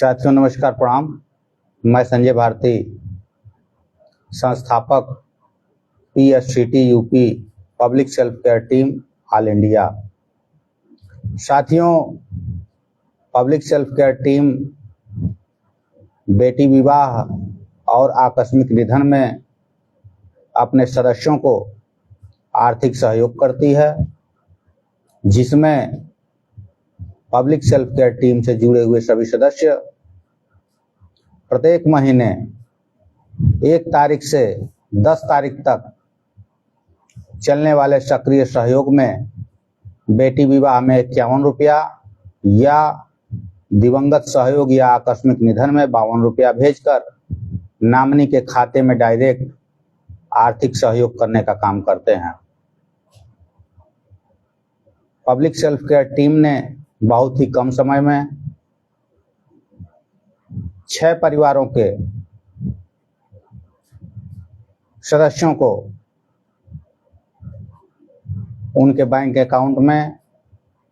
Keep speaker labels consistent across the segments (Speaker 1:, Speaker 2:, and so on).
Speaker 1: साथियों नमस्कार प्रणाम। मैं संजय भारती, संस्थापक PSCT UP public self care team all India. साथियों, पब्लिक सेल्फ केयर टीम बेटी विवाह और आकस्मिक निधन में अपने सदस्यों को आर्थिक सहयोग करती है, जिसमें पब्लिक सेल्फ केयर टीम से जुड़े हुए सभी सदस्य प्रत्येक महीने 1 तारीख से 10 तारीख तक चलने वाले सक्रिय सहयोग में बेटी विवाह में 51 रुपया या दिवंगत सहयोग या आकस्मिक निधन में 52 रुपया भेजकर नामिनी के खाते में डायरेक्ट आर्थिक सहयोग करने का काम करते हैं। पब्लिक सेल्फ केयर टीम ने बहुत ही कम समय में 6 परिवारों के सदस्यों को उनके बैंक अकाउंट में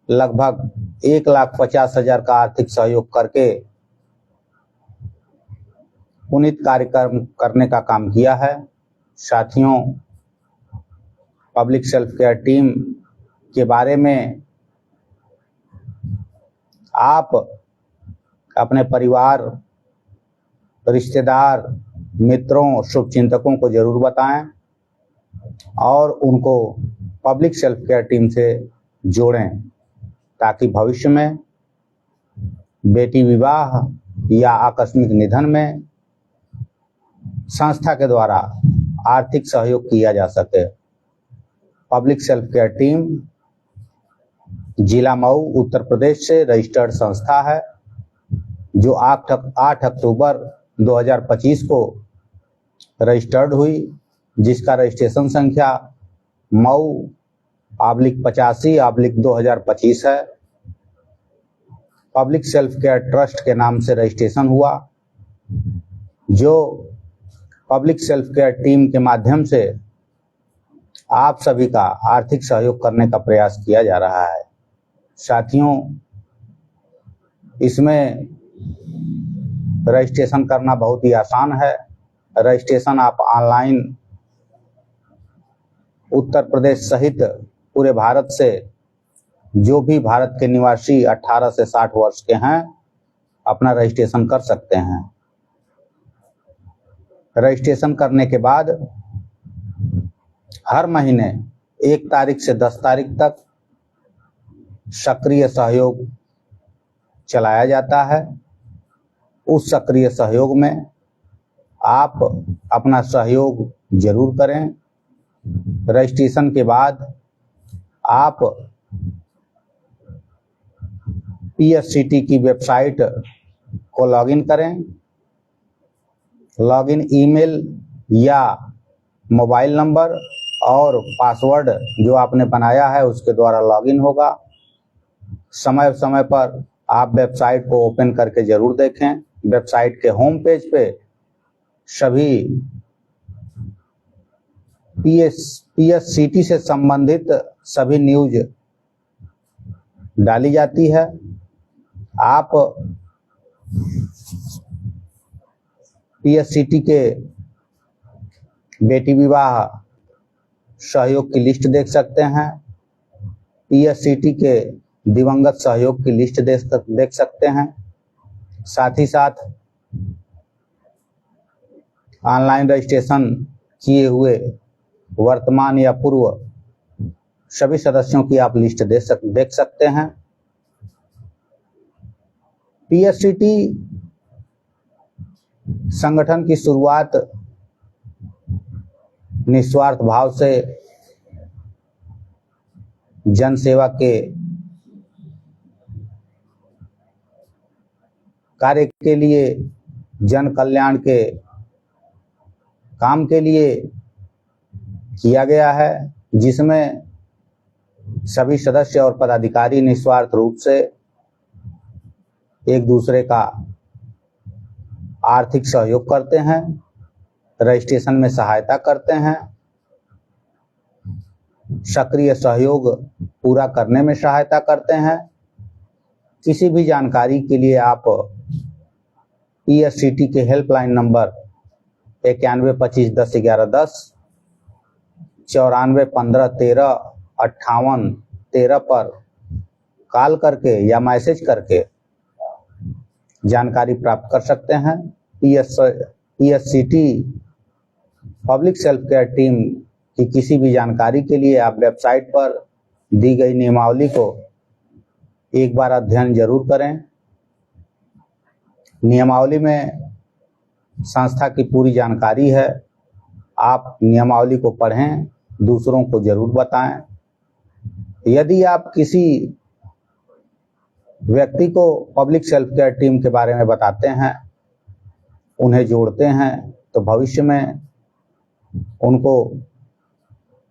Speaker 1: लगभग 1,50,000 का आर्थिक सहयोग करके पुनीत कार्यक्रम करने का काम किया है। साथियों, पब्लिक सेल्फ केयर टीम के बारे में आप अपने परिवार, रिश्तेदार, मित्रों, शुभचिंतकों को जरूर बताएं और उनको पब्लिक सेल्फ केयर टीम से जोड़ें, ताकि भविष्य में बेटी विवाह या आकस्मिक निधन में संस्था के द्वारा आर्थिक सहयोग किया जा सके। पब्लिक सेल्फ केयर टीम जिला मऊ, उत्तर प्रदेश से रजिस्टर्ड संस्था है, जो 8 अक्टूबर 2025 को रजिस्टर्ड हुई, जिसका रजिस्ट्रेशन संख्या मऊ/85/2025 है। पब्लिक सेल्फ केयर ट्रस्ट के नाम से रजिस्ट्रेशन हुआ, जो पब्लिक सेल्फ केयर टीम के माध्यम से आप सभी का आर्थिक सहयोग करने का प्रयास किया जा रहा है। साथियों, इसमें रजिस्ट्रेशन करना बहुत ही आसान है। रजिस्ट्रेशन आप ऑनलाइन उत्तर प्रदेश सहित पूरे भारत से जो भी भारत के निवासी 18 से 60 वर्ष के हैं, अपना रजिस्ट्रेशन कर सकते हैं। रजिस्ट्रेशन करने के बाद हर महीने 1 तारीख से 10 तारीख तक सक्रिय सहयोग चलाया जाता है। उस सक्रिय सहयोग में आप अपना सहयोग जरूर करें। रजिस्ट्रेशन के बाद आप PSCT की वेबसाइट को लॉगिन करें। लॉगिन ईमेल या मोबाइल नंबर और पासवर्ड जो आपने बनाया है उसके द्वारा लॉगिन होगा। समय समय पर आप वेबसाइट को ओपन करके जरूर देखें। वेबसाइट के होम पेज पे सभी PSCT से संबंधित सभी न्यूज डाली जाती है। आप PSCT के बेटी विवाह सहयोग की लिस्ट देख सकते हैं। PSCT के दिवंगत सहयोग की लिस्ट देख सकते हैं। साथ ही साथ ऑनलाइन रजिस्ट्रेशन किए हुए वर्तमान या पूर्व सभी सदस्यों की आप लिस्ट देख सकते हैं। PSCT संगठन की शुरुआत निस्वार्थ भाव से जन सेवा के कार्य के लिए, जन कल्याण के काम के लिए किया गया है, जिसमें सभी सदस्य और पदाधिकारी निस्वार्थ रूप से एक दूसरे का आर्थिक सहयोग करते हैं, रजिस्ट्रेशन में सहायता करते हैं, सक्रिय सहयोग पूरा करने में सहायता करते हैं। किसी भी जानकारी के लिए आप PSCT के हेल्पलाइन नंबर 9125101110, 9415135813 पर कॉल करके या मैसेज करके जानकारी प्राप्त कर सकते हैं। PSCT public self care team की किसी भी जानकारी के लिए आप वेबसाइट पर दी गई नियमावली को एक बार अध्ययन जरूर करें। नियमावली में संस्था की पूरी जानकारी है। आप नियमावली को पढ़ें, दूसरों को जरूर बताएं। यदि आप किसी व्यक्ति को पब्लिक सेल्फ केयर टीम के बारे में बताते हैं, उन्हें जोड़ते हैं, तो भविष्य में उनको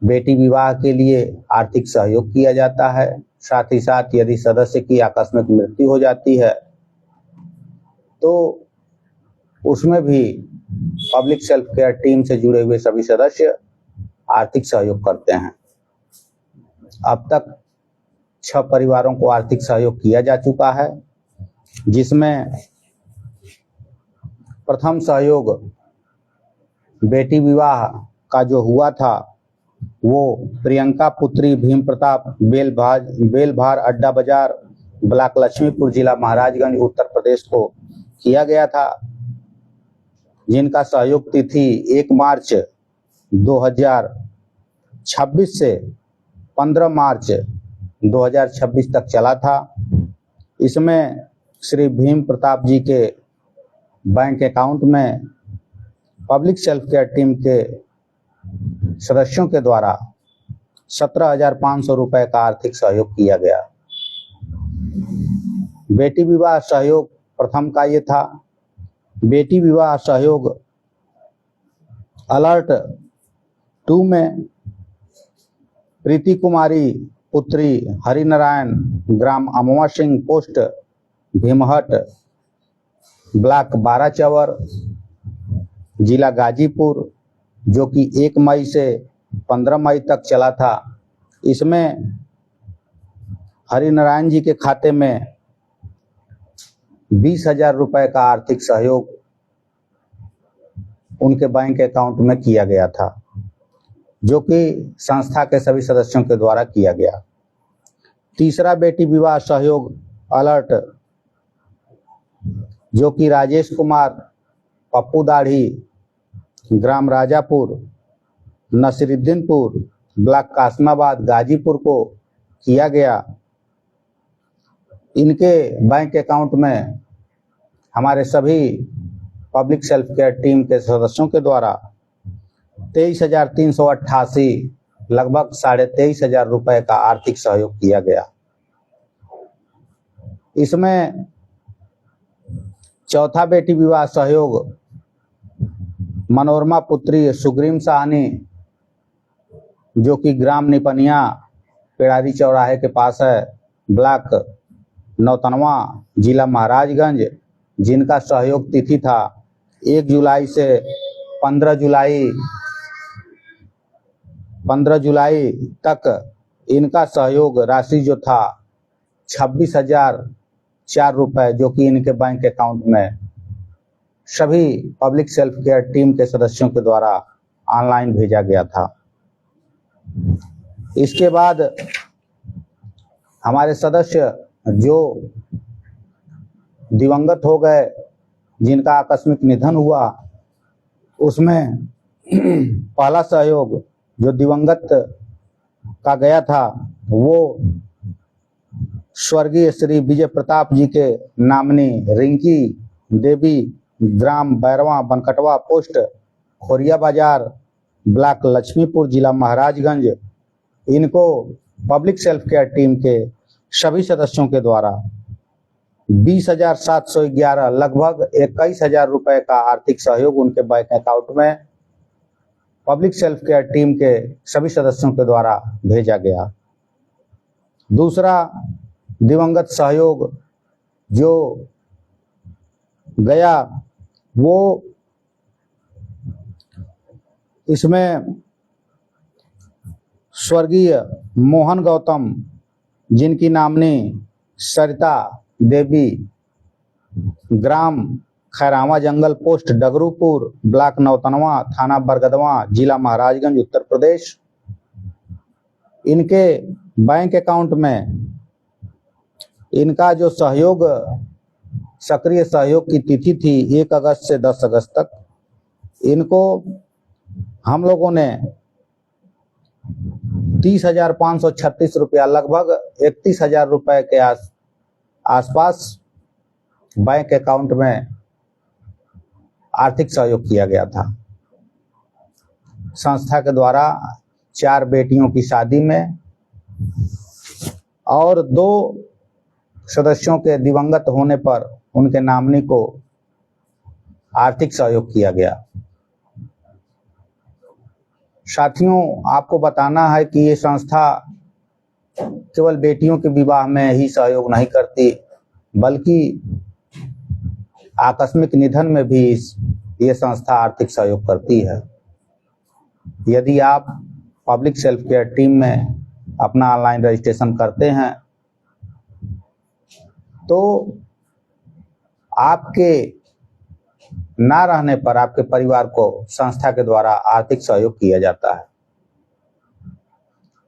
Speaker 1: बेटी विवाह के लिए आर्थिक सहयोग किया जाता है। साथ ही साथ यदि सदस्य की आकस्मिक मृत्यु हो जाती है तो उसमें भी पब्लिक सेल्फ केयर टीम से जुड़े हुए सभी सदस्य आर्थिक सहयोग करते हैं। अब तक 6 परिवारों को आर्थिक सहयोग किया जा चुका है, जिसमें प्रथम सहयोग बेटी विवाह का जो हुआ था वो प्रियंका पुत्री भीम प्रताप बेलभार अड्डा बाजार ब्लॉक लक्ष्मीपुर जिला महाराजगंज उत्तर प्रदेश को किया गया था, जिनका सहयोग तिथि 1 मार्च 2026 से 15 मार्च 2026 तक चला था। इसमें श्री भीम प्रताप जी के बैंक अकाउंट में पब्लिक सेल्फ केयर टीम के सदस्यों के द्वारा 17,500 रुपए का आर्थिक सहयोग किया गया। बेटी विवाह सहयोग प्रथम का ये था। बेटी विवाह सहयोग अलर्ट 2 में प्रीति कुमारी पुत्री हरिनारायण ग्राम अमवा सिंह पोस्ट भीमहट ब्लॉक 12 चवर जिला गाजीपुर, जो कि 1 मई से 15 मई तक चला था। इसमें हरिनारायण जी के खाते में 20,000 रुपए का आर्थिक सहयोग उनके बैंक अकाउंट में किया गया था, जो कि संस्था के सभी सदस्यों के द्वारा किया गया। तीसरा बेटी विवाह सहयोग अलर्ट, जो कि राजेश कुमार पप्पू दाढ़ी ग्राम राजापुर नसीरुद्दीनपुर ब्लॉक कासमाबाद गाजीपुर को किया गया। इनके बैंक अकाउंट में हमारे सभी पब्लिक सेल्फ केयर टीम के सदस्यों के द्वारा 23,388 लगभग 23,500 रुपए का आर्थिक सहयोग किया गया। इसमें चौथा बेटी विवाह सहयोग मनोरमा पुत्री सुग्रीम साहनी, जो कि ग्राम निपनिया पेड़ारी चौराहे के पास है, ब्लॉक नौतनवा जिला महाराजगंज, जिनका सहयोग तिथि था 1 जुलाई से 15 जुलाई तक। इनका सहयोग राशि जो था 26,004 रुपए, जो कि इनके बैंक अकाउंट में सभी पब्लिक सेल्फ केयर टीम के सदस्यों के द्वारा ऑनलाइन भेजा गया था। इसके बाद हमारे सदस्य जो दिवंगत हो गए, जिनका आकस्मिक निधन हुआ, उसमें पहला सहयोग जो दिवंगत का गया था वो स्वर्गीय श्री विजय प्रताप जी के नामनी रिंकी देवी ग्राम बैरवा बनकटवा पोस्ट खोरिया बाजार ब्लॉक लक्ष्मीपुर जिला महाराजगंज, इनको पब्लिक सेल्फ केयर टीम के सभी सदस्यों के द्वारा 20,711 लगभग 21,000 रुपए का आर्थिक सहयोग उनके बैंक अकाउंट में पब्लिक सेल्फ केयर टीम के सभी सदस्यों के द्वारा भेजा गया। दूसरा दिवंगत सहयोग जो गया वो इसमें स्वर्गीय मोहन गौतम, जिनकी नामनी सरिता देवी ग्राम खैरावा जंगल पोस्ट डगरूपुर, ब्लॉक नौतनवा, थाना बरगदवा, जिला महाराजगंज, उत्तर प्रदेश। इनके बैंक अकाउंट में इनका जो सहयोग, सक्रिय सहयोग की तिथि थी 1 अगस्त से 10 अगस्त तक, इनको हम लोगों ने 30,536 रुपया, लगभग 31,000 रुपये के आसपास बैंक अकाउंट में आर्थिक सहयोग किया गया था। संस्था के द्वारा 4 बेटियों की शादी में और 2 सदस्यों के दिवंगत होने पर उनके नामनी को आर्थिक सहयोग किया गया। साथियों, आपको बताना है कि ये संस्था केवल बेटियों के विवाह में ही सहयोग नहीं करती, बल्कि आकस्मिक निधन में भी ये संस्था आर्थिक सहयोग करती है। यदि आप पब्लिक सेल्फ केयर टीम में अपना ऑनलाइन रजिस्ट्रेशन करते हैं तो आपके ना रहने पर आपके परिवार को संस्था के द्वारा आर्थिक सहयोग किया जाता है।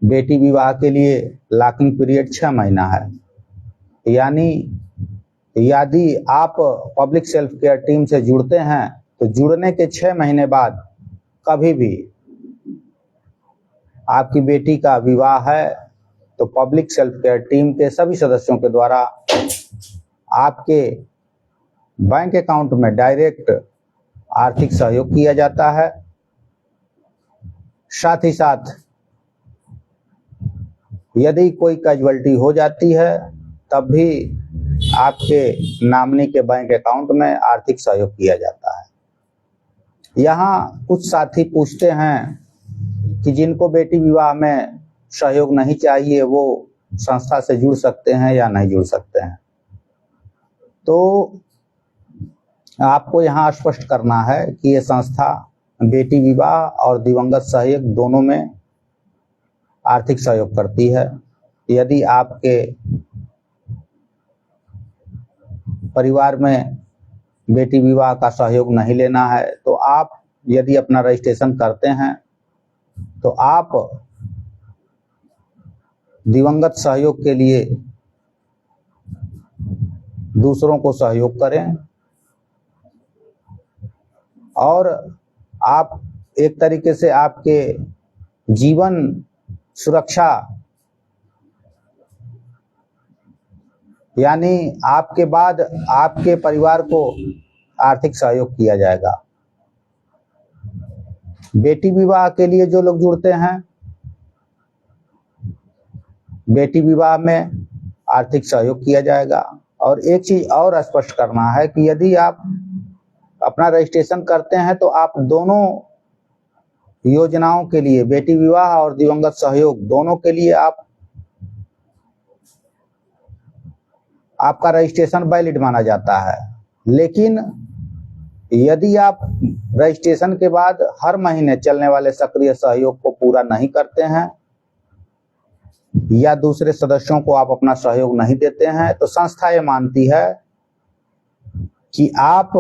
Speaker 1: बेटी विवाह के लिए लॉकिंग पीरियड 6 महीना है, यानी यदि आप पब्लिक सेल्फ केयर टीम से जुड़ते हैं तो जुड़ने के 6 महीने बाद कभी भी आपकी बेटी का विवाह है तो पब्लिक सेल्फ केयर टीम के सभी सदस्यों के द्वारा आपके बैंक अकाउंट में डायरेक्ट आर्थिक सहयोग किया जाता है। साथ ही साथ यदि कोई कैजुअल्टी हो जाती है तब भी आपके नामनी के बैंक अकाउंट में आर्थिक सहयोग किया जाता है। यहाँ कुछ साथी पूछते हैं कि जिनको बेटी विवाह में सहयोग नहीं चाहिए वो संस्था से जुड़ सकते हैं या नहीं जुड़ सकते हैं। तो आपको यहाँ स्पष्ट करना है कि ये संस्था बेटी विवाह और दिवंगत सहयोग दोनों में आर्थिक सहयोग करती है। यदि आपके परिवार में बेटी विवाह का सहयोग नहीं लेना है तो आप यदि अपना रजिस्ट्रेशन करते हैं तो आप दिवंगत सहयोग के लिए दूसरों को सहयोग करें और आप एक तरीके से आपके जीवन सुरक्षा, यानी आपके बाद आपके परिवार को आर्थिक सहयोग किया जाएगा। बेटी विवाह के लिए जो लोग जुड़ते हैं, बेटी विवाह में आर्थिक सहयोग किया जाएगा। और एक चीज और स्पष्ट करना है कि यदि आप अपना रजिस्ट्रेशन करते हैं तो आप दोनों योजनाओं के लिए, बेटी विवाह और दिवंगत सहयोग दोनों के लिए आपका रजिस्ट्रेशन वैलिड माना जाता है। लेकिन यदि आप रजिस्ट्रेशन के बाद हर महीने चलने वाले सक्रिय सहयोग को पूरा नहीं करते हैं या दूसरे सदस्यों को आप अपना सहयोग नहीं देते हैं तो संस्था ये मानती है कि आप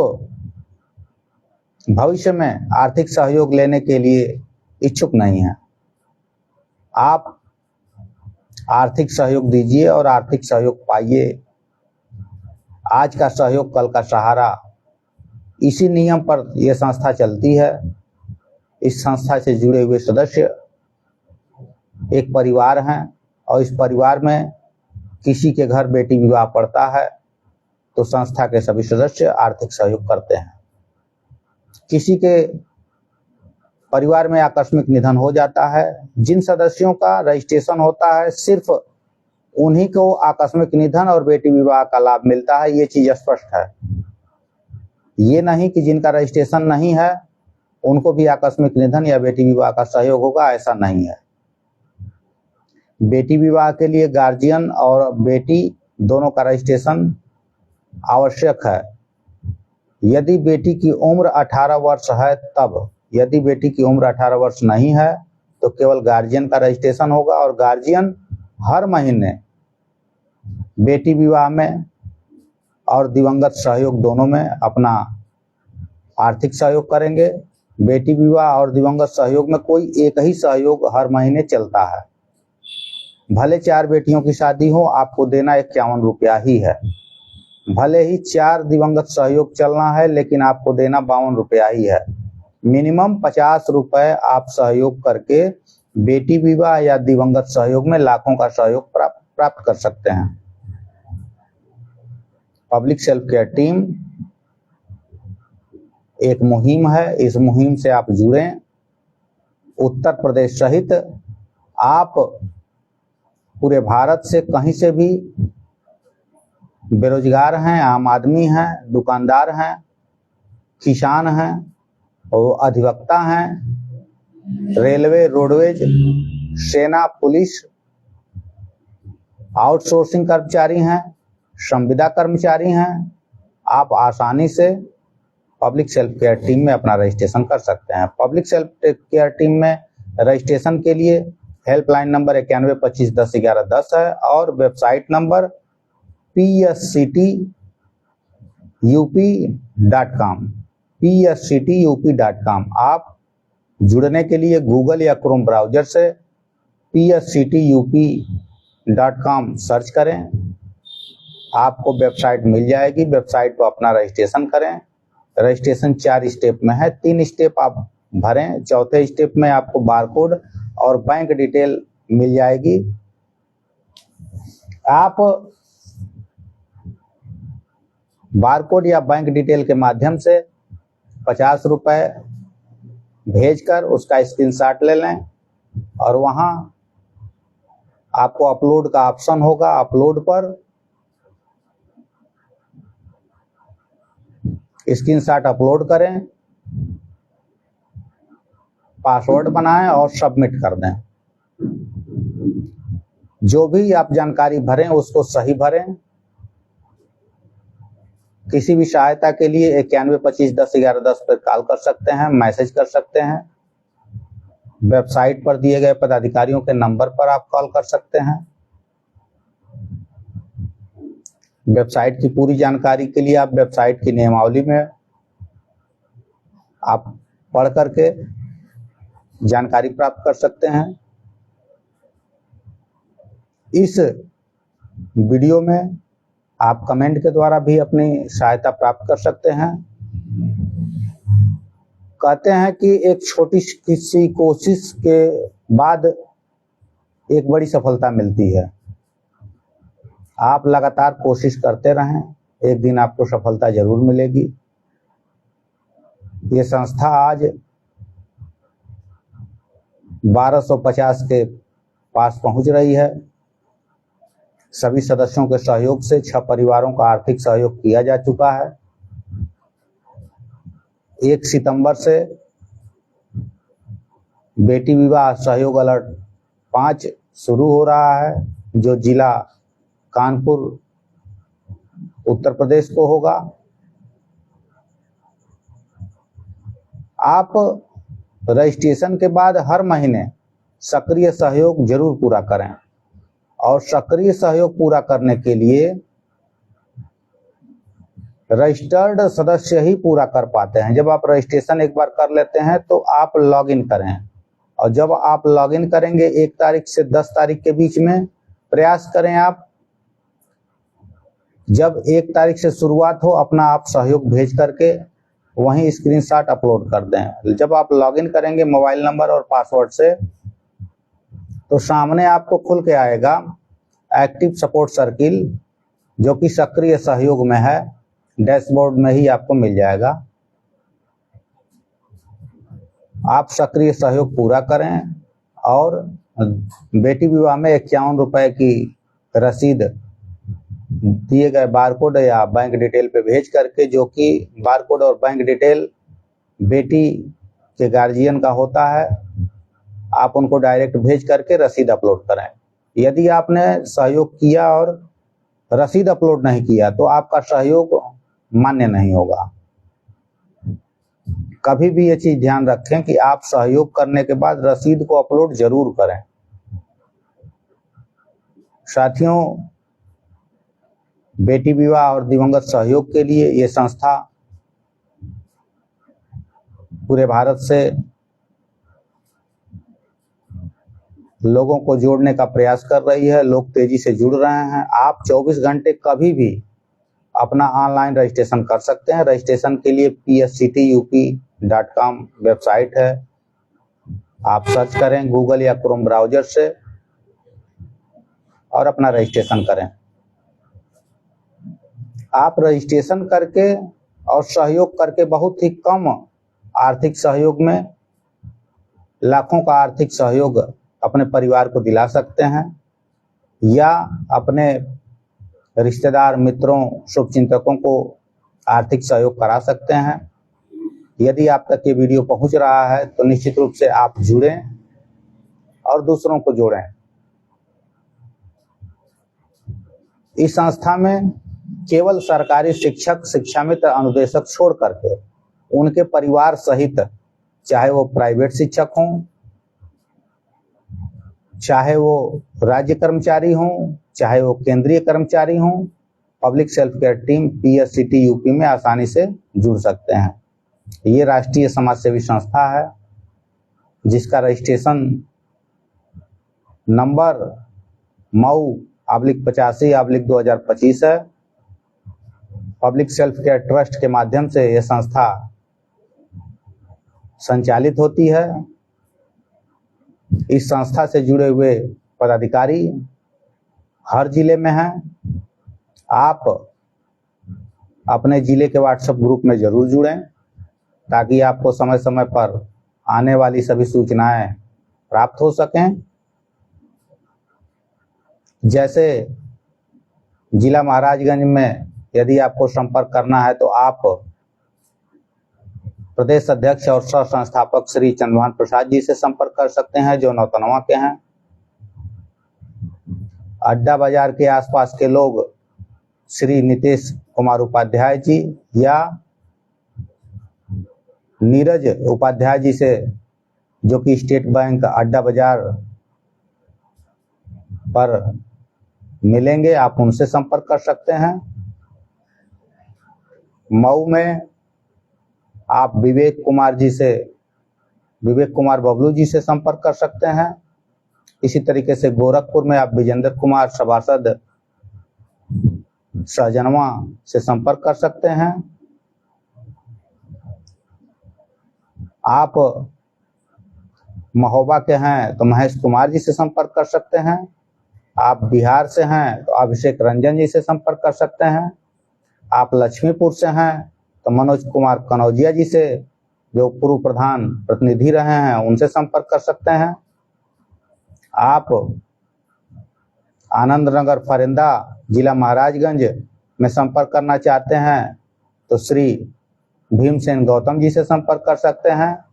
Speaker 1: भविष्य में आर्थिक सहयोग लेने के लिए इच्छुक नहीं हैं। आप आर्थिक सहयोग दीजिए और आर्थिक सहयोग पाइए। आज का सहयोग कल का सहारा, इसी नियम पर यह संस्था चलती है। इस संस्था से जुड़े हुए सदस्य एक परिवार हैं और इस परिवार में किसी के घर बेटी विवाह पड़ता है तो संस्था के सभी सदस्य आर्थिक सहयोग करते हैं। किसी के परिवार में आकस्मिक निधन हो जाता है, जिन सदस्यों का रजिस्ट्रेशन होता है सिर्फ उन्हीं को आकस्मिक निधन और बेटी विवाह का लाभ मिलता है। ये चीज स्पष्ट है। ये नहीं कि जिनका रजिस्ट्रेशन नहीं है उनको भी आकस्मिक निधन या बेटी विवाह का सहयोग होगा, ऐसा नहीं है। बेटी विवाह के लिए गार्जियन और बेटी दोनों का रजिस्ट्रेशन आवश्यक है। यदि बेटी की उम्र 18 वर्ष है तब, यदि बेटी की उम्र 18 वर्ष नहीं है तो केवल गार्जियन का रजिस्ट्रेशन होगा और गार्जियन हर महीने बेटी विवाह में और दिवंगत सहयोग दोनों में अपना आर्थिक सहयोग करेंगे। बेटी विवाह और दिवंगत सहयोग में कोई एक ही सहयोग हर महीने चलता है। भले 4 बेटियों की शादी हो, आपको देना 51 रुपया ही है। भले ही 4 दिवंगत सहयोग चलना है, लेकिन आपको देना 52 रुपया ही है। मिनिमम 50 रुपए आप सहयोग करके बेटी विवाह या दिवंगत सहयोग में लाखों का सहयोग प्राप्त कर सकते हैं। पब्लिक सेल्फ केयर टीम एक मुहिम है, इस मुहिम से आप जुड़ें। उत्तर प्रदेश सहित आप पूरे भारत से कहीं से भी बेरोजगार हैं, आम आदमी हैं, दुकानदार हैं, किसान हैं और अधिवक्ता हैं, रेलवे, रोडवेज, सेना, पुलिस, आउटसोर्सिंग कर्मचारी हैं, संविदा कर्मचारी हैं, आप आसानी से पब्लिक सेल्फ केयर टीम में अपना रजिस्ट्रेशन कर सकते हैं। पब्लिक सेल्फ केयर टीम में रजिस्ट्रेशन के लिए हेल्पलाइन नंबर 91 25 10 11 10 है और वेबसाइट नंबर psctup.com आप जुड़ने के लिए गूगल या क्रोम ब्राउजर से psctup.com सर्च करें, आपको वेबसाइट मिल जाएगी। वेबसाइट पर अपना रजिस्ट्रेशन करें। रजिस्ट्रेशन 4 स्टेप में है, 3 स्टेप आप भरें। चौथे स्टेप में आपको बारकोड और बैंक डिटेल मिल जाएगी। आप बारकोड या बैंक डिटेल के माध्यम से 50 रुपए भेजकर उसका स्क्रीनशॉट ले लें और वहां आपको अपलोड का ऑप्शन होगा। अपलोड पर स्क्रीनशॉट अपलोड करें, पासवर्ड बनाएं और सबमिट कर दें। जो भी आप जानकारी भरें उसको सही भरें। किसी भी सहायता के लिए 91 25 10 11 10 पर कॉल कर सकते हैं, मैसेज कर सकते हैं। वेबसाइट पर दिए गए पदाधिकारियों के नंबर पर आप कॉल कर सकते हैं। वेबसाइट की पूरी जानकारी के लिए आप वेबसाइट की नियमावली में आप पढ़ करके जानकारी प्राप्त कर सकते हैं। इस वीडियो में आप कमेंट के द्वारा भी अपनी सहायता प्राप्त कर सकते हैं। कहते हैं कि एक छोटी सी कोशिश के बाद एक बड़ी सफलता मिलती है। आप लगातार कोशिश करते रहें, एक दिन आपको सफलता जरूर मिलेगी। ये संस्था आज 1250 के पास पहुंच रही है। सभी सदस्यों के सहयोग से 6 परिवारों का आर्थिक सहयोग किया जा चुका है। 1 सितंबर से बेटी विवाह सहयोग अलर्ट 5 शुरू हो रहा है, जो जिला कानपुर उत्तर प्रदेश को होगा। आप रजिस्ट्रेशन के बाद हर महीने सक्रिय सहयोग जरूर पूरा करें और सक्रिय सहयोग पूरा करने के लिए रजिस्टर्ड सदस्य ही पूरा कर पाते हैं। जब आप रजिस्ट्रेशन एक बार कर लेते हैं तो आप लॉगिन करें और जब आप लॉगिन करेंगे 1 तारीख से 10 तारीख के बीच में प्रयास करें आप, जब 1 तारीख से शुरुआत हो अपना आप सहयोग भेज करके वहीं स्क्रीनशॉट अपलोड कर दें। जब आप लॉगिन करेंगे मोबाइल नंबर और पासवर्ड से तो सामने आपको खुल के आएगा एक्टिव सपोर्ट सर्किल, जो कि सक्रिय सहयोग में है। डैशबोर्ड में ही आपको मिल जाएगा। आप सक्रिय सहयोग पूरा करें और बेटी विवाह में 51 रुपए की रसीद दिए गए बारकोड या बैंक डिटेल पे भेज करके, जो कि बारकोड और बैंक डिटेल बेटी के गार्जियन का होता है, आप उनको डायरेक्ट भेज करके रसीद अपलोड करें। यदि आपने सहयोग किया और रसीद अपलोड नहीं किया तो आपका सहयोग मान्य नहीं होगा। कभी भी ये चीज ध्यान रखें कि आप सहयोग करने के बाद रसीद को अपलोड जरूर करें। साथियों, बेटी विवाह और दिवंगत सहयोग के लिए ये संस्था पूरे भारत से लोगों को जोड़ने का प्रयास कर रही है। लोग तेजी से जुड़ रहे हैं। आप 24 घंटे कभी भी अपना ऑनलाइन रजिस्ट्रेशन कर सकते हैं। रजिस्ट्रेशन के लिए psctup.com वेबसाइट है, आप सर्च करें गूगल या क्रोम ब्राउजर से और अपना रजिस्ट्रेशन करें। आप रजिस्ट्रेशन करके और सहयोग करके बहुत ही कम आर्थिक सहयोग में लाखों का आर्थिक सहयोग अपने परिवार को दिला सकते हैं या अपने रिश्तेदार, मित्रों, शुभचिंतकों को आर्थिक सहयोग करा सकते हैं। यदि आप तक ये वीडियो पहुंच रहा है तो निश्चित रूप से आप जुड़ें और दूसरों को जोड़ें। इस संस्था में केवल सरकारी शिक्षक, शिक्षा मित्र, अनुदेशक छोड़ करके उनके परिवार सहित, चाहे वो प्राइवेट शिक्षक हों, चाहे वो राज्य कर्मचारी हों, चाहे वो केंद्रीय कर्मचारी हों, public self care team PSCT UP में आसानी से जुड़ सकते हैं। ये राष्ट्रीय समाजसेवी संस्था है जिसका रजिस्ट्रेशन नंबर MAU/85/2025 है। पब्लिक सेल्फ केयर ट्रस्ट के माध्यम से यह संस्था संचालित होती है। इस संस्था से जुड़े हुए पदाधिकारी हर जिले में हैं। आप अपने जिले के व्हाट्सएप ग्रुप में जरूर जुड़ें ताकि आपको समय समय पर आने वाली सभी सूचनाएं प्राप्त हो सकें। जैसे जिला महाराजगंज में यदि आपको संपर्क करना है तो आप प्रदेश अध्यक्ष और सह संस्थापक श्री चंद्रभान प्रसाद जी से संपर्क कर सकते हैं जो नौतनवा के हैं। अड्डा बाजार के आसपास के लोग श्री नीतीश कुमार उपाध्याय जी या नीरज उपाध्याय जी से, जो कि स्टेट बैंक अड्डा बाजार पर मिलेंगे, आप उनसे संपर्क कर सकते हैं। मऊ में आप विवेक कुमार बबलू जी से संपर्क कर सकते हैं। इसी तरीके से गोरखपुर में आप विजेंद्र कुमार सभासद सहजनवा से संपर्क कर सकते हैं। आप महोबा के हैं तो महेश कुमार जी से संपर्क कर सकते हैं। आप बिहार से हैं तो अभिषेक रंजन जी से संपर्क कर सकते हैं। आप लक्ष्मीपुर से हैं तो मनोज कुमार कनौजिया जी से, जो पूर्व प्रधान प्रतिनिधि रहे हैं, उनसे संपर्क कर सकते हैं। आप आनंद नगर फरेंदा जिला महाराजगंज में संपर्क करना चाहते हैं तो श्री भीमसेन गौतम जी से संपर्क कर सकते हैं।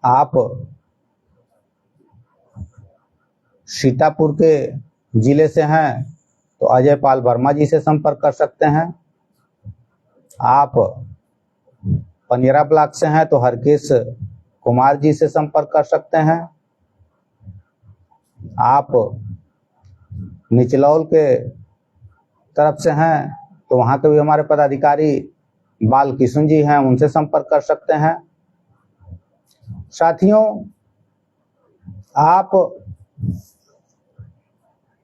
Speaker 1: आप सीतापुर के जिले से हैं तो अजय पाल वर्मा जी से संपर्क कर सकते हैं। आप पनियरा ब्लॉक से हैं तो हरकेश कुमार जी से संपर्क कर सकते हैं। आप निचलौल के तरफ से हैं तो वहाँ के भी हमारे पदाधिकारी बाल किशुन जी हैं, उनसे संपर्क कर सकते हैं। साथियों, आप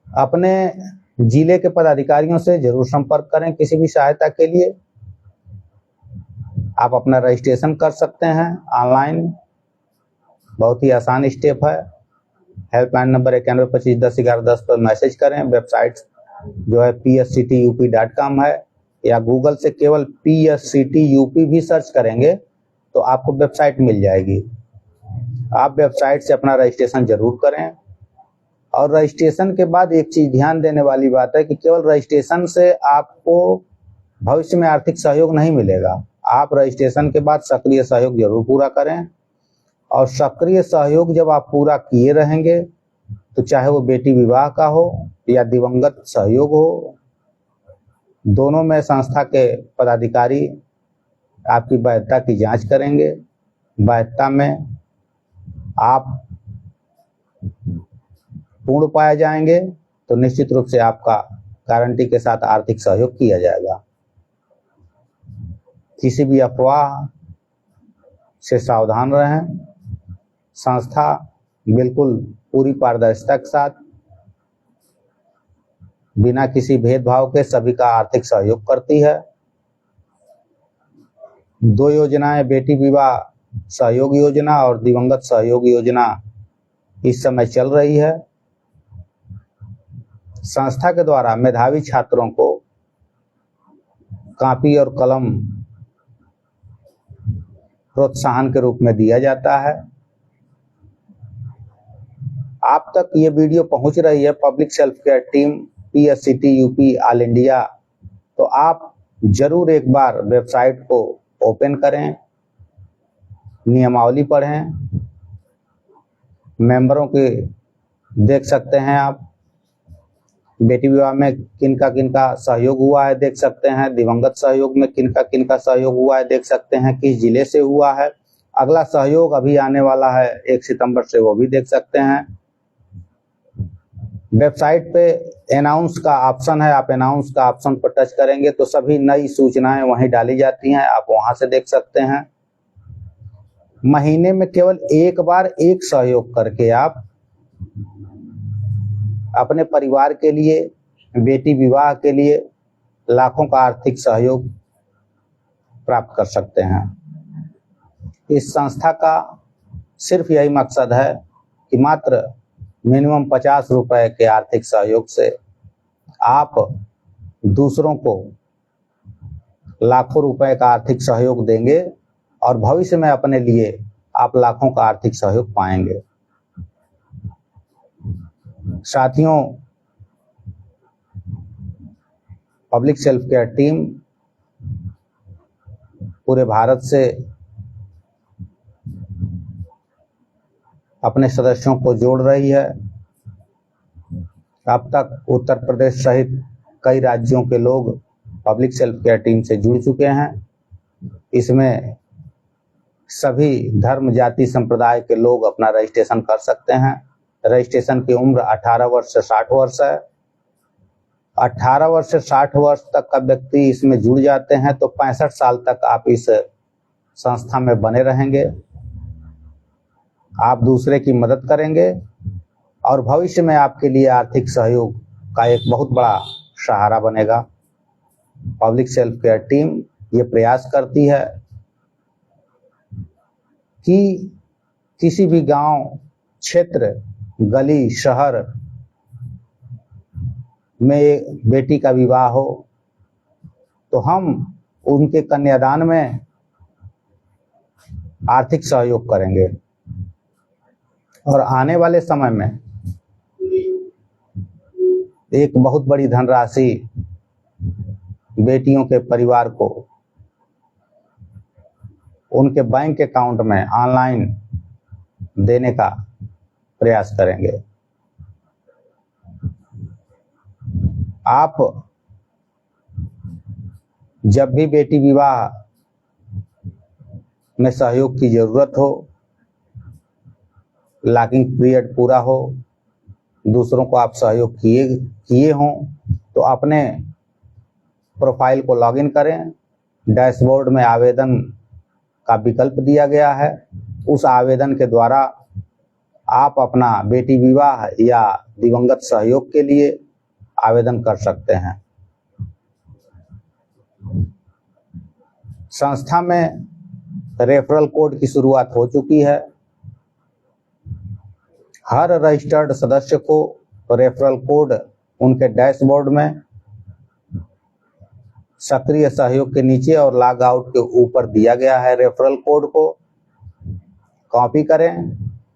Speaker 1: अपने जिले के पदाधिकारियों से जरूर संपर्क करें किसी भी सहायता के लिए। आप अपना रजिस्ट्रेशन कर सकते हैं ऑनलाइन, बहुत ही आसान स्टेप है। हेल्पलाइन नंबर 9125101110 पर मैसेज करें। वेबसाइट जो है psctup.com है, या गूगल से केवल PSCTUP भी सर्च करेंगे तो आपको वेबसाइट मिल जाएगी। आप वेबसाइट से अपना रजिस्ट्रेशन जरूर करें। और रजिस्ट्रेशन के बाद एक चीज ध्यान देने वाली बात है कि केवल रजिस्ट्रेशन से आपको भविष्य में आर्थिक सहयोग नहीं मिलेगा। आप रजिस्ट्रेशन के बाद सक्रिय सहयोग जरूर पूरा करें। और सक्रिय सहयोग जब आप पूरा किए रहेंगे तो चाहे वो बेटी विवाह का हो या दिवंगत सहयोग हो, दोनों में संस्था के पदाधिकारी आपकी वैधता की जांच करेंगे। वैधता में आप पूर्ण पाए जाएंगे तो निश्चित रूप से आपका गारंटी के साथ आर्थिक सहयोग किया जाएगा। किसी भी अफवाह से सावधान रहें। संस्था बिल्कुल पूरी पारदर्शिता के साथ बिना किसी भेदभाव के सभी का आर्थिक सहयोग करती है। 2 योजनाएं, बेटी विवाह सहयोग योजना और दिवंगत सहयोग योजना इस समय चल रही है। संस्था के द्वारा मेधावी छात्रों को कॉपी और कलम प्रोत्साहन के रूप में दिया जाता है। आप तक ये वीडियो पहुंच रही है public self care team PSCT UP all India, तो आप जरूर एक बार वेबसाइट को ओपन करें, नियमावली पढ़ें, मेंबरों के देख सकते हैं आप, बेटी विवाह में किनका सहयोग हुआ है देख सकते हैं, दिवंगत सहयोग में किनका सहयोग हुआ है देख सकते हैं, किस जिले से हुआ है। अगला सहयोग अभी आने वाला है 1 सितंबर से, वो भी देख सकते हैं। वेबसाइट पे अनाउंस का ऑप्शन है, आप अनाउंस का ऑप्शन पर टच करेंगे तो सभी नई सूचनाएं वहीं डाली जाती हैं, आप वहां से देख सकते हैं। महीने में केवल एक बार एक सहयोग करके आप अपने परिवार के लिए, बेटी विवाह के लिए लाखों का आर्थिक सहयोग प्राप्त कर सकते हैं। इस संस्था का सिर्फ यही मकसद है कि मात्र मिनिमम 50 रुपए के आर्थिक सहयोग से आप दूसरों को लाखों रुपए का आर्थिक सहयोग देंगे और भविष्य में अपने लिए आप लाखों का आर्थिक सहयोग पाएंगे। साथियों, पब्लिक सेल्फ केयर टीम पूरे भारत से अपने सदस्यों को जोड़ रही है। अब तक उत्तर प्रदेश सहित कई राज्यों के लोग पब्लिक सेल्फ केयर टीम से जुड़ चुके हैं। इसमें सभी धर्म, जाति, संप्रदाय के लोग अपना रजिस्ट्रेशन कर सकते हैं। रजिस्ट्रेशन की उम्र 18 वर्ष से 60 वर्ष है। 18 वर्ष से 60 वर्ष तक का व्यक्ति इसमें जुड़ जाते हैं तो 65 साल तक आप इस संस्था में बने रहेंगे। आप दूसरे की मदद करेंगे और भविष्य में आपके लिए आर्थिक सहयोग का एक बहुत बड़ा सहारा बनेगा। पब्लिक सेल्फ केयर टीम ये प्रयास करती है कि किसी भी गांव, क्षेत्र, गली, शहर में बेटी का विवाह हो तो हम उनके कन्यादान में आर्थिक सहयोग करेंगे और आने वाले समय में एक बहुत बड़ी धनराशि बेटियों के परिवार को उनके बैंक अकाउंट में ऑनलाइन देने का प्रयास करेंगे। आप जब भी बेटी विवाह में सहयोग की जरूरत हो, लॉकिंग पीरियड पूरा हो, दूसरों को आप सहयोग किए हों तो अपने प्रोफाइल को लॉगिन करें। डैशबोर्ड में आवेदन का विकल्प दिया गया है, उस आवेदन के द्वारा आप अपना बेटी विवाह या दिवंगत सहयोग के लिए आवेदन कर सकते हैं। संस्था में रेफरल कोड की शुरुआत हो चुकी है। हर रजिस्टर्ड सदस्य को रेफरल कोड उनके डैशबोर्ड में सक्रिय सहयोग के नीचे और लॉग आउट के ऊपर दिया गया है। रेफरल कोड को कॉपी करें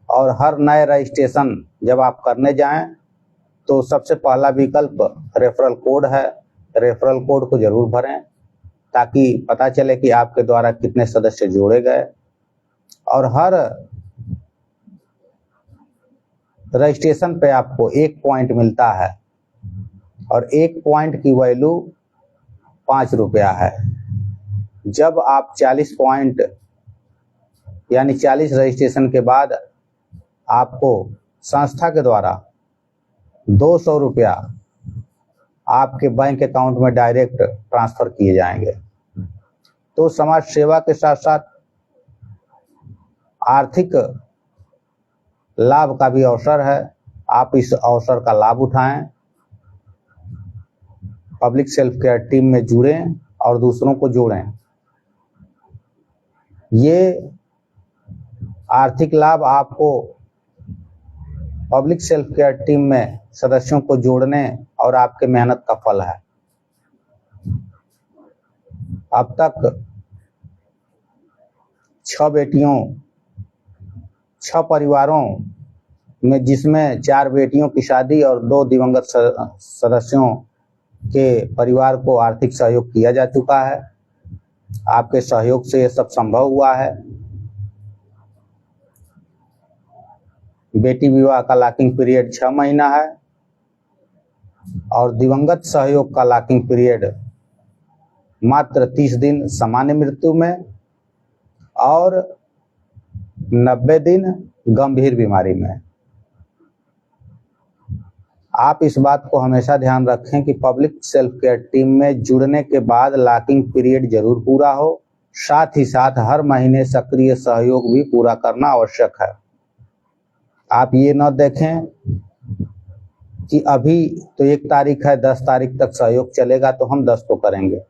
Speaker 1: और हर नए रजिस्ट्रेशन जब आप करने जाएं तो सबसे पहला विकल्प रेफरल कोड है। रेफरल कोड को जरूर भरें ताकि पता चले कि आपके द्वारा कितने सदस्य जोड़े गए। और हर रजिस्ट्रेशन पे आपको 1 पॉइंट मिलता है और 1 पॉइंट की वैल्यू 5 रुपया है। जब आप 40 पॉइंट यानी 40 रजिस्ट्रेशन के बाद आपको संस्था के द्वारा 200 रुपया आपके बैंक अकाउंट में डायरेक्ट ट्रांसफर किए जाएंगे। तो समाज सेवा के साथ साथ आर्थिक लाभ का भी अवसर है। आप इस अवसर का लाभ उठाएं, पब्लिक सेल्फ केयर टीम में जुड़ें और दूसरों को जोड़ें। ये आर्थिक लाभ आपको पब्लिक सेल्फ केयर टीम में सदस्यों को जोड़ने और आपके मेहनत का फल है। अब तक 6 परिवारों में, जिसमें 4 बेटियों की शादी और 2 दिवंगत सदस्यों के परिवार को आर्थिक सहयोग किया जा चुका है। आपके सहयोग से ये सब संभव हुआ है। बेटी विवाह का लॉकिंग पीरियड 6 महीना है और दिवंगत सहयोग का लॉकिंग पीरियड मात्र 30 दिन सामान्य मृत्यु में और 90 दिन गंभीर बीमारी में। आप इस बात को हमेशा ध्यान रखें कि पब्लिक सेल्फ केयर टीम में जुड़ने के बाद लॉकिंग पीरियड जरूर पूरा हो। साथ ही साथ हर महीने सक्रिय सहयोग भी पूरा करना आवश्यक है। आप ये न देखें कि अभी तो 1 तारीख है, 10 तारीख तक सहयोग चलेगा तो हम 10 को करेंगे।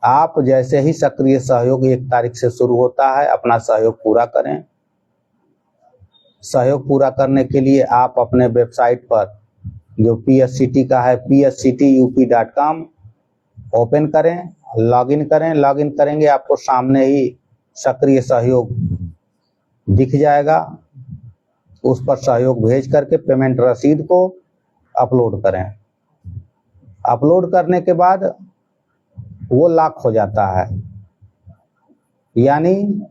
Speaker 1: आप जैसे ही सक्रिय सहयोग 1 तारीख से शुरू होता है, अपना सहयोग पूरा करें। सहयोग पूरा करने के लिए आप अपने वेबसाइट पर, जो PSCT का है, psctup.com ओपन करें, लॉगिन करें। लॉगिन करेंगे आपको सामने ही सक्रिय सहयोग दिख जाएगा। उस पर सहयोग भेज करके पेमेंट रसीद को अपलोड करें। अपलोड करने के बाद वो लॉक हो जाता है, यानी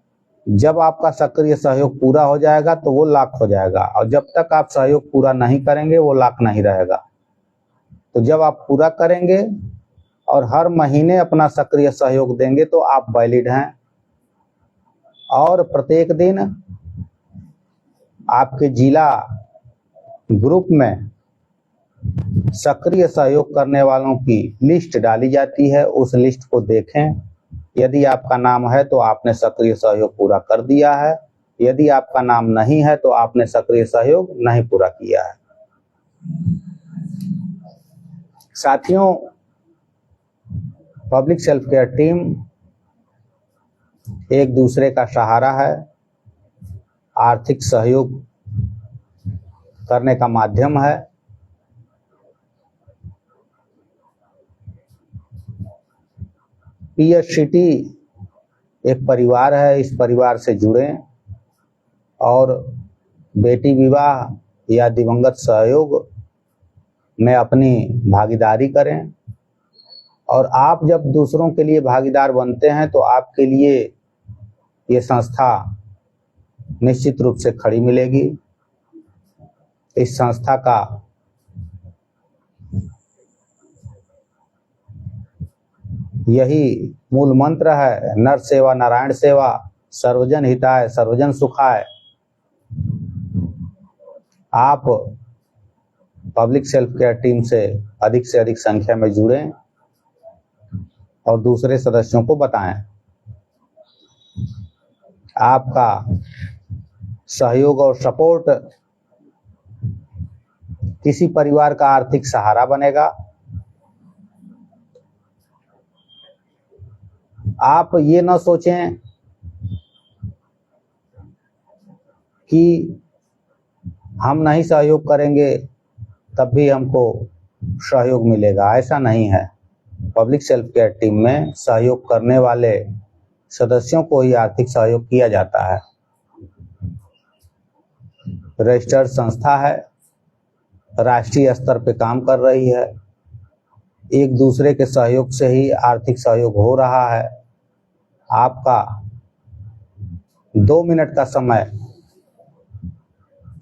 Speaker 1: जब आपका सक्रिय सहयोग पूरा हो जाएगा तो वो लॉक हो जाएगा और जब तक आप सहयोग पूरा नहीं करेंगे वो लॉक नहीं रहेगा। तो जब आप पूरा करेंगे और हर महीने अपना सक्रिय सहयोग देंगे तो आप वैलिड हैं और प्रत्येक दिन आपके जिला ग्रुप में सक्रिय सहयोग करने वालों की लिस्ट डाली जाती है। उस लिस्ट को देखें। यदि आपका नाम है तो आपने सक्रिय सहयोग पूरा कर दिया है, यदि आपका नाम नहीं है तो आपने सक्रिय सहयोग नहीं पूरा किया है। साथियों, पब्लिक सेल्फ केयर टीम एक दूसरे का सहारा है, आर्थिक सहयोग करने का माध्यम है। PSCT एक परिवार है, इस परिवार से जुड़ें और बेटी विवाह या दिवंगत सहयोग में अपनी भागीदारी करें। और आप जब दूसरों के लिए भागीदार बनते हैं तो आपके लिए ये संस्था निश्चित रूप से खड़ी मिलेगी। इस संस्था का यही मूल मंत्र है, नर सेवा नारायण सेवा, सर्वजन हिताय सर्वजन सुखाय। आप पब्लिक सेल्फ केयर टीम से अधिक संख्या में जुड़ें और दूसरे सदस्यों को बताएं। आपका सहयोग और सपोर्ट किसी परिवार का आर्थिक सहारा बनेगा। आप ये न सोचें कि हम नहीं सहयोग करेंगे तब भी हमको सहयोग मिलेगा, ऐसा नहीं है। पब्लिक सेल्फ केयर टीम में सहयोग करने वाले सदस्यों को ही आर्थिक सहयोग किया जाता है। रजिस्टर्ड संस्था है, राष्ट्रीय स्तर पे काम कर रही है, एक दूसरे के सहयोग से ही आर्थिक सहयोग हो रहा है। आपका 2 मिनट का समय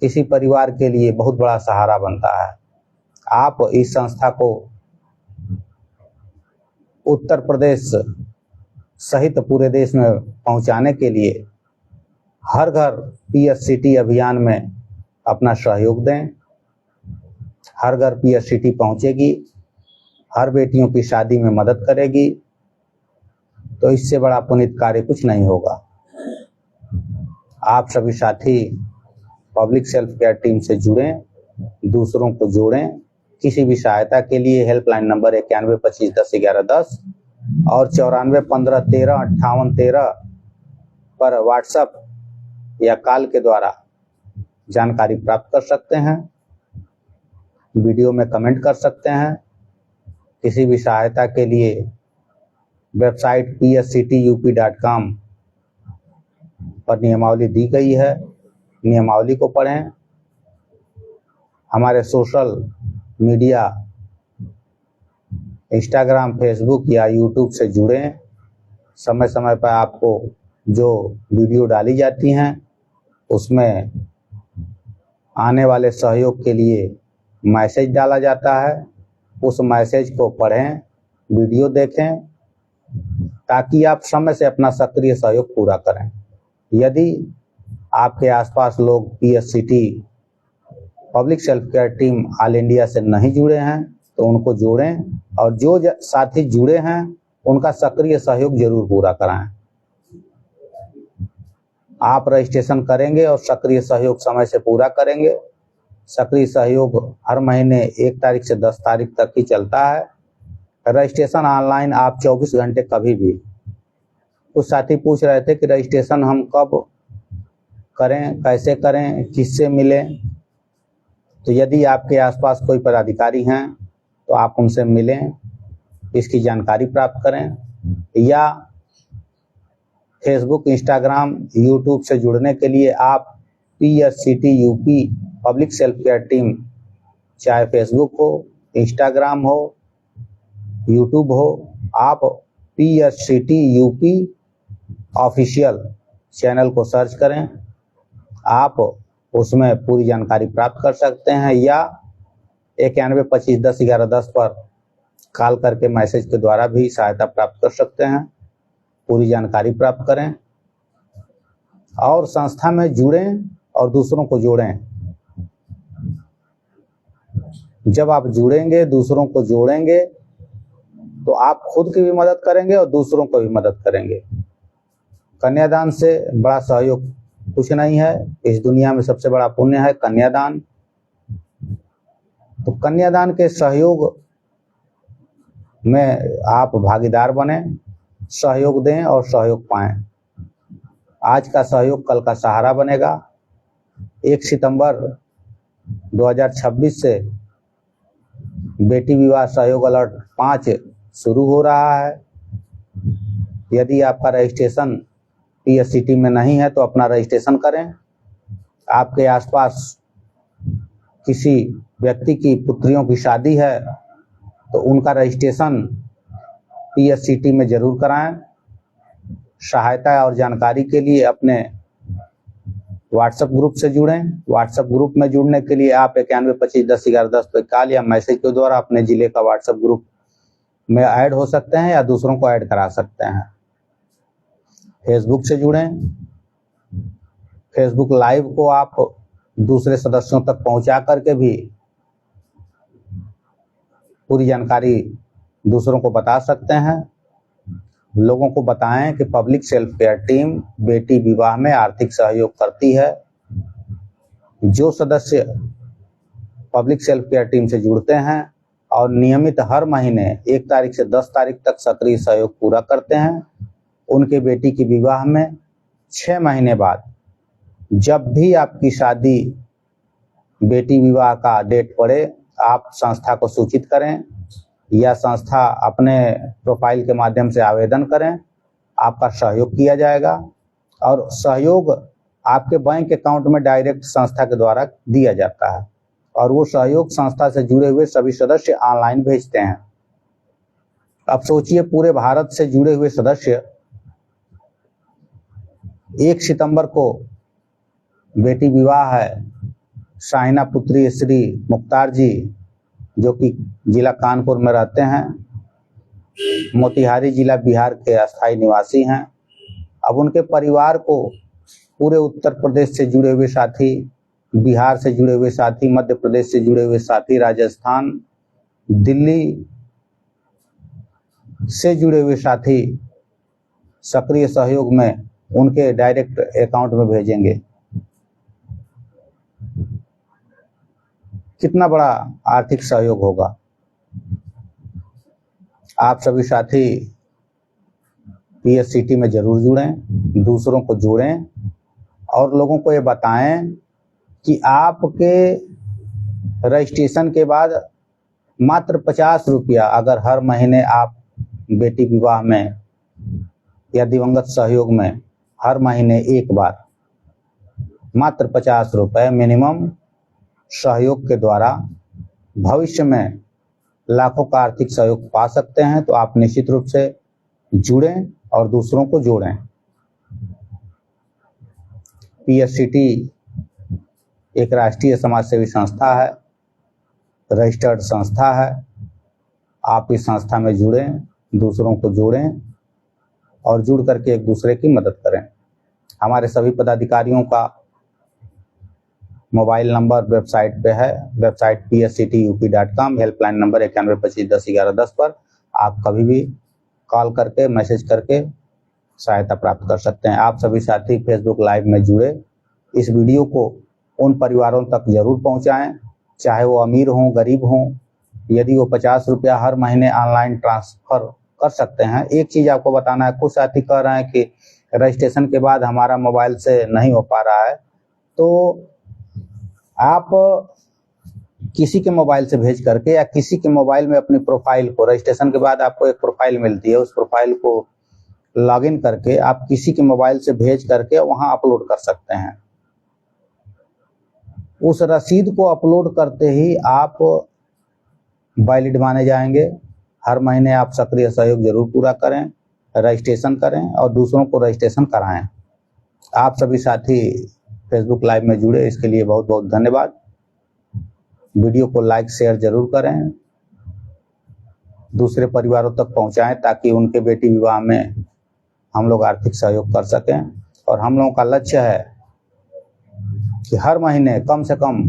Speaker 1: किसी परिवार के लिए बहुत बड़ा सहारा बनता है। आप इस संस्था को उत्तर प्रदेश सहित पूरे देश में पहुंचाने के लिए हर घर PSCT अभियान में अपना सहयोग दें। हर घर PSCT पहुंचेगी, हर बेटियों की शादी में मदद करेगी, तो इससे बड़ा पुनीत कार्य कुछ नहीं होगा। आप सभी साथी पब्लिक सेल्फ केयर टीम से जुड़ें, दूसरों को जोड़ें। किसी भी सहायता के लिए हेल्पलाइन नंबर 9125101110 और 9415135813 पर व्हाट्सएप या कॉल के द्वारा जानकारी प्राप्त कर सकते हैं। वीडियो में कमेंट कर सकते हैं। किसी भी सहायता के लिए वेबसाइट psctup.com पर नियमावली दी गई है, नियमावली को पढ़ें। हमारे सोशल मीडिया इंस्टाग्राम, फेसबुक या यूट्यूब से जुड़ें। समय समय पर आपको जो वीडियो डाली जाती हैं उसमें आने वाले सहयोग के लिए मैसेज डाला जाता है, उस मैसेज को पढ़ें, वीडियो देखें, ताकि आप समय से अपना सक्रिय सहयोग पूरा करें। यदि आपके आसपास लोग PSCT public self care team all India से नहीं जुड़े हैं तो उनको जोड़ें, और जो साथी जुड़े हैं उनका सक्रिय सहयोग जरूर पूरा कराएं। आप रजिस्ट्रेशन करेंगे और सक्रिय सहयोग समय से पूरा करेंगे। सक्रिय सहयोग हर महीने 1 तारीख से 10 तारीख तक ही चलता है। रजिस्ट्रेशन ऑनलाइन आप 24 घंटे कभी भी। कुछ साथी पूछ रहे थे कि रजिस्ट्रेशन हम कब करें, कैसे करें, किससे मिलें। तो यदि आपके आसपास कोई पदाधिकारी हैं तो आप उनसे मिलें, इसकी जानकारी प्राप्त करें, या फेसबुक, इंस्टाग्राम, यूट्यूब से जुड़ने के लिए आप PSCT UP public self care team, चाहे फेसबुक हो, इंस्टाग्राम हो, यूट्यूब हो, आप PSCT UP ऑफिशियल चैनल को सर्च करें। आप उसमें पूरी जानकारी प्राप्त कर सकते हैं, या 9125101110 पर कॉल करके मैसेज के द्वारा भी सहायता प्राप्त कर सकते हैं। पूरी जानकारी प्राप्त करें और संस्था में जुड़ें और दूसरों को जोड़ें। जब आप जुड़ेंगे, दूसरों को जोड़ेंगे, तो आप खुद की भी मदद करेंगे और दूसरों को भी मदद करेंगे। कन्यादान से बड़ा सहयोग कुछ नहीं है। इस दुनिया में सबसे बड़ा पुण्य है कन्यादान। तो कन्यादान के सहयोग में आप भागीदार बने, सहयोग दें और सहयोग पाएं। आज का सहयोग कल का सहारा बनेगा। 1 सितंबर 2026 से बेटी विवाह सहयोग अलर्ट 5 शुरू हो रहा है। यदि आपका रजिस्ट्रेशन PSCT में नहीं है तो अपना रजिस्ट्रेशन करें। आपके आसपास किसी व्यक्ति की पुत्रियों की शादी है तो उनका रजिस्ट्रेशन PSCT में जरूर कराएं। सहायता और जानकारी के लिए अपने व्हाट्सएप ग्रुप से जुड़ें। व्हाट्सएप ग्रुप में जुड़ने के लिए आप 9125101110 पर कॉल या मैसेज के द्वारा अपने जिले का व्हाट्सएप ग्रुप में ऐड हो सकते हैं या दूसरों को ऐड करा सकते हैं। फेसबुक से जुड़ें। फेसबुक लाइव को आप दूसरे सदस्यों तक पहुंचा करके भी पूरी जानकारी दूसरों को बता सकते हैं। लोगों को बताएं कि पब्लिक सेल्फ केयर टीम बेटी विवाह में आर्थिक सहयोग करती है। जो सदस्य पब्लिक सेल्फ केयर टीम से जुड़ते हैं और नियमित हर महीने 1 तारीख से 10 तारीख तक सक्रिय सहयोग पूरा करते हैं, उनके बेटी की विवाह में 6 महीने बाद जब भी आपकी शादी, बेटी विवाह का डेट पड़े, आप संस्था को सूचित करें या संस्था अपने प्रोफाइल के माध्यम से आवेदन करें। आपका सहयोग किया जाएगा और सहयोग आपके बैंक अकाउंट में डायरेक्ट संस्था के द्वारा दिया जाता है और वो सहयोग संस्था से जुड़े हुए सभी सदस्य ऑनलाइन भेजते हैं। अब सोचिए, पूरे भारत से जुड़े हुए सदस्य 1 सितंबर को बेटी विवाह है, शाहिना पुत्री श्री मुख्तार जी जो कि जिला कानपुर में रहते हैं, मोतिहारी जिला बिहार के अस्थायी निवासी हैं। अब उनके परिवार को पूरे उत्तर प्रदेश से जुड़े हुए साथी बिहार से जुड़े हुए साथी, मध्य प्रदेश से जुड़े हुए साथी, राजस्थान, दिल्ली से जुड़े हुए साथी सक्रिय सहयोग में उनके डायरेक्ट अकाउंट में भेजेंगे। कितना बड़ा आर्थिक सहयोग होगा। आप सभी साथी PSCT में जरूर जुड़ें, दूसरों को जोड़ें और लोगों को ये बताएं कि आपके रजिस्ट्रेशन के बाद मात्र 50 रुपया अगर हर महीने आप बेटी विवाह में या दिवंगत सहयोग में हर महीने एक बार मात्र 50 रुपये मिनिमम सहयोग के द्वारा भविष्य में लाखों का आर्थिक सहयोग पा सकते हैं। तो आप निश्चित रूप से जुड़ें और दूसरों को जोड़ें। PSCT एक राष्ट्रीय समाजसेवी संस्था है, रजिस्टर्ड संस्था है। आप इस संस्था में जुड़ें, दूसरों को जोड़ें और जुड़ करके एक दूसरे की मदद करें। हमारे सभी पदाधिकारियों का मोबाइल नंबर वेबसाइट पे है, वेबसाइट psctup.com, हेल्पलाइन नंबर 9125101110 पर आप कभी भी कॉल करके मैसेज करके सहायता प्राप्त कर सकते हैं। आप सभी साथी फेसबुक लाइव में जुड़े, इस वीडियो को उन परिवारों तक जरूर पहुंचाएं, चाहे वो अमीर हों गरीब हों। यदि वो 50 रुपया हर महीने ऑनलाइन ट्रांसफर कर सकते हैं। एक चीज आपको बताना है, कुछ साथी कह रहे हैं कि रजिस्ट्रेशन के बाद हमारा मोबाइल से नहीं हो पा रहा है, तो आप किसी के मोबाइल से भेज करके या किसी के मोबाइल में अपनी प्रोफाइल को, रजिस्ट्रेशन के बाद आपको एक प्रोफाइल मिलती है, उस प्रोफाइल को लॉगिन करके आप किसी के मोबाइल से भेज करके वहां अपलोड कर सकते हैं। उस रसीद को अपलोड करते ही आप वैलिड माने जाएंगे। हर महीने आप सक्रिय सहयोग जरूर पूरा करें, रजिस्ट्रेशन करें और दूसरों को रजिस्ट्रेशन कराएं। आप सभी साथी फेसबुक लाइव में जुड़े, इसके लिए बहुत बहुत धन्यवाद। वीडियो को लाइक शेयर जरूर करें, दूसरे परिवारों तक पहुंचाएं ताकि उनके बेटी विवाह में हम लोग आर्थिक सहयोग कर सकें। और हम लोगों का लक्ष्य है कि हर महीने कम से कम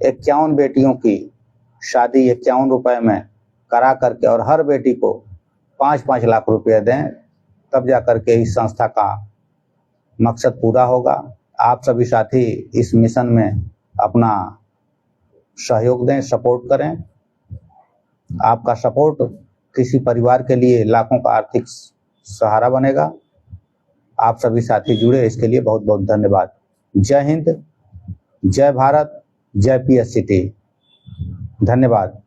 Speaker 1: 51 बेटियों की शादी 51 रुपए में करा करके और हर बेटी को 5-5 लाख रुपए दें, तब जा करके इस संस्था का मकसद पूरा होगा। आप सभी साथी इस मिशन में अपना सहयोग दें, सपोर्ट करें। आपका सपोर्ट किसी परिवार के लिए लाखों का आर्थिक सहारा बनेगा। आप सभी साथी जुड़े, इसके लिए बहुत बहुत धन्यवाद। जय हिंद, जय भारत, जय PSCT। धन्यवाद।